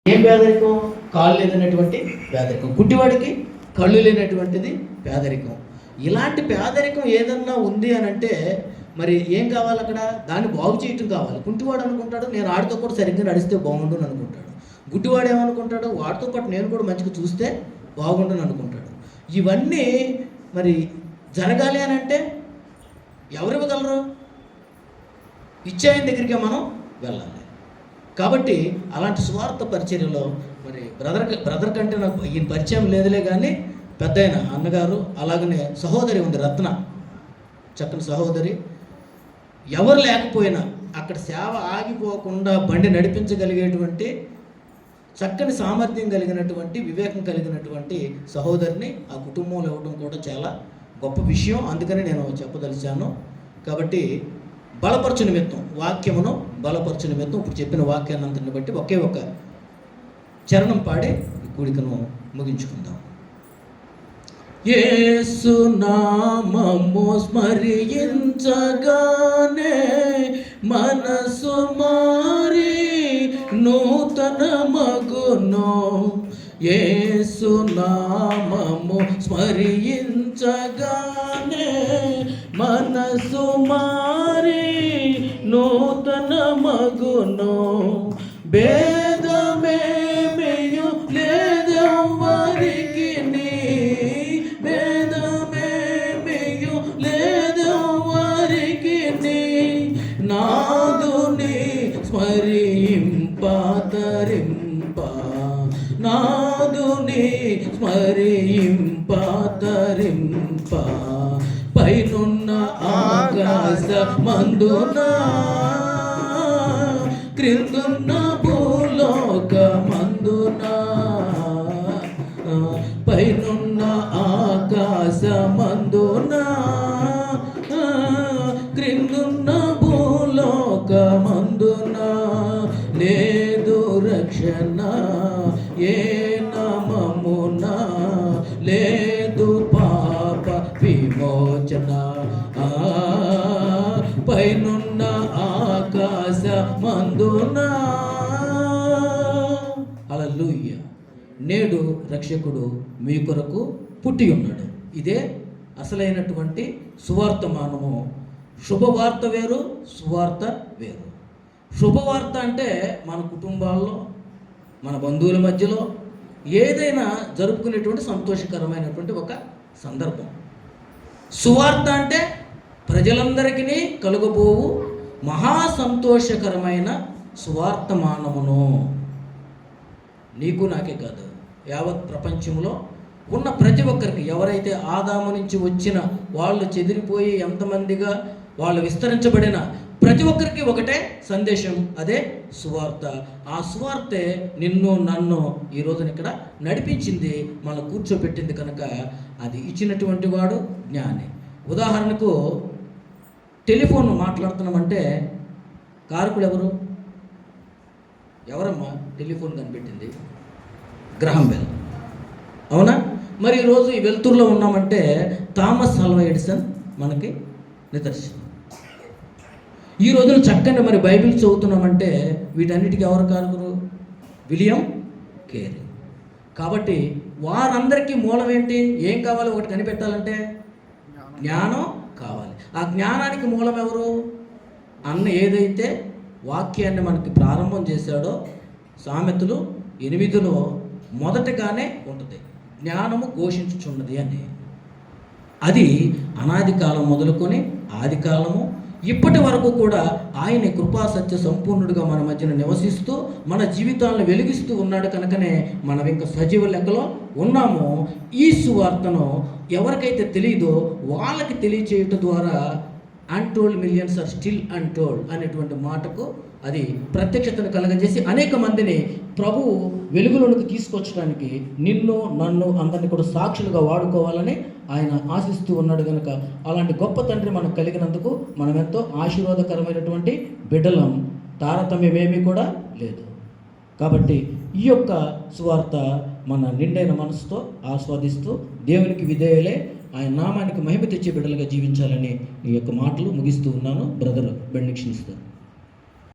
ఏం పేదరికం? కాళ్ళు లేనటువంటి పేదరికం. గుడ్డివాడికి కళ్ళు లేనటువంటిది పేదరికం. ఇలాంటి పేదరికం ఏదన్నా ఉంది అని అంటే మరి ఏం కావాలి అక్కడ? దాన్ని బాగు చేయటం కావాలి. కుంటివాడు అనుకుంటాడు నేను ఆడితో కూడా సరిగ్గా నడిస్తే బాగుండును అనుకుంటాడు. గుడ్డివాడు ఏమనుకుంటాడు? వాడితో పాటు నేను కూడా మంచిగా చూస్తే బాగుండును అనుకుంటాడు. ఇవన్నీ మరి జరగాలి అని అంటే ఎవరు ఇవ్వగలరు? ఇచ్చేయని దగ్గరికి మనం వెళ్ళాలి. కాబట్టి అలాంటి స్వార్థ పరిచర్యలో మరి బ్రదర్ కంటే నాకు ఈయన పరిచయం లేదులే, కానీ పెద్ద అయిన అన్నగారు, అలాగనే సహోదరి ఉంది రత్న, చక్కని సహోదరి. ఎవరు లేకపోయినా అక్కడ సేవ ఆగిపోకుండా బండి నడిపించగలిగేటువంటి చక్కని సామర్థ్యం కలిగినటువంటి, వివేకం కలిగినటువంటి సహోదరిని ఆ కుటుంబంలో ఇవ్వడం కూడా చాలా గొప్ప విషయం. అందుకని నేను చెప్పదలిచాను. కాబట్టి బలపరచు నిమిత్తం, వాక్యమును బలపరచు నిమిత్తం ఇప్పుడు చెప్పిన వాక్యాన్ని అంతని బట్టి ఒకే ఒక చరణం పాడి ఈ కూడికను ముగించుకుందాం. యేసు నామము స్మరించగానే మనసు మారి నూతన మగును. యేసు నామము స్మరించగానే మనసు మారి నూతన మగును. భేదమేమియు లేదెవ్వరికి, భేదమేమియు లేదెవ్వరికి, నాదుని స్మరింప తరింప, నాదుని స్మరింప తరింప. పైనున్న ఆకాశమందున క్రిందున్న భూలోకమందున, పైనున్న ఆకాశమందున క్రిందున్న భూలోకమందున లేదు రక్షణ ఏ నామమున, లేదు పాప విమోచన. పైనున్న ఆకాశమందున. హల్లెలూయా. నేడు రక్షకుడు మీ కొరకు పుట్టి ఉన్నాడు. ఇదే అసలైనటువంటి సువార్తమానము. శుభవార్త వేరు, సువార్త వేరు. శుభవార్త అంటే మన కుటుంబాల్లో, మన బంధువుల మధ్యలో ఏదైనా జరుపుకునేటువంటి సంతోషకరమైనటువంటి ఒక సందర్భం. సువార్త అంటే ప్రజలందరికీ కలుగబోవు మహా సంతోషకరమైన సువార్తమానమును. నీకు నాకే కాదు, యావత్ ప్రపంచంలో ఉన్న ప్రతి ఒక్కరికి, ఎవరైతే ఆదాము నుంచి వచ్చిన వాళ్ళు చెదిరిపోయి ఎంతమందిగా వాళ్ళు విస్తరించబడిన ప్రతి ఒక్కరికి ఒకటే సందేశం, అదే సువార్త. ఆ సువార్తే నిన్ను నన్ను ఈ రోజున ఇక్కడ నడిపించింది, మన కూర్చోబెట్టింది. కనుక అది ఇచ్చినటువంటి వాడు జ్ఞాని. ఉదాహరణకు టెలిఫోన్ మాట్లాడుతున్నామంటే కారకుడు ఎవరు? ఎవరమ్మా టెలిఫోన్ కనిపెట్టింది? గ్రహం బెల్, అవునా? మరి ఈరోజు ఈ వెలుతురులో ఉన్నామంటే థామస్ ఆల్వా ఎడిసన్ మనకి నిదర్శనం. ఈ రోజున చక్కని మరి బైబిల్ చదువుతున్నామంటే వీటన్నిటికీ ఎవరు కారకురు? William Carey. కాబట్టి వారందరికీ మూలం ఏంటి? ఏం కావాలి? ఒకటి కనిపెట్టాలంటే జ్ఞానం కావాలి. ఆ జ్ఞానానికి మూలం ఎవరు? అన్న ఏదైతే వాక్యాన్ని మనకి ప్రారంభం చేశాడో సామెతలు 8లో మొదటగానే ఉంటుంది, జ్ఞానము ఘోషించుచున్నది అని. అది అనాది కాలం మొదలుకొని ఆది కాలము ఇప్పటి వరకు కూడా ఆయన కృపా సత్య సంపూర్ణుడిగా మన మధ్యన నివసిస్తూ మన జీవితాలను వెలిగిస్తూ ఉన్నాడు. కనుకనే మనం ఇంకా సజీవ లెక్కలో ఉన్నాము. ఈ సువార్తను ఎవరికైతే తెలియదో వాళ్ళకి తెలియచేయటం ద్వారా untold millions are still untold అనేటువంటి మాటకు అది ప్రత్యక్షతను కలగజేసి అనేక మందిని ప్రభువు వెలుగులోనికి తీసుకొచ్చడానికి నిన్ను నన్ను అందరినీ కూడా సాక్షులుగా వాడుకోవాలని ఆయన ఆశిస్తూ ఉన్నాడు. కనుక అలాంటి గొప్ప తండ్రి మనకు కలిగినందుకు మనం ఎంతో ఆశీర్వాదకరమైనటువంటి బిడ్డలం, తారతమ్యమేమీ కూడా లేదు. కాబట్టి ఈ యొక్క సువార్త మన నిండైన మనసుతో ఆస్వాదిస్తూ దేవునికి విధేయులే ఆయన నామానికి మహిమ తెచ్చే బిడ్డలుగా జీవించాలని ఈ యొక్క మాటలు ముగిస్తూ ఉన్నాను. బ్రదర్ బెండిక్షనిస్తారు.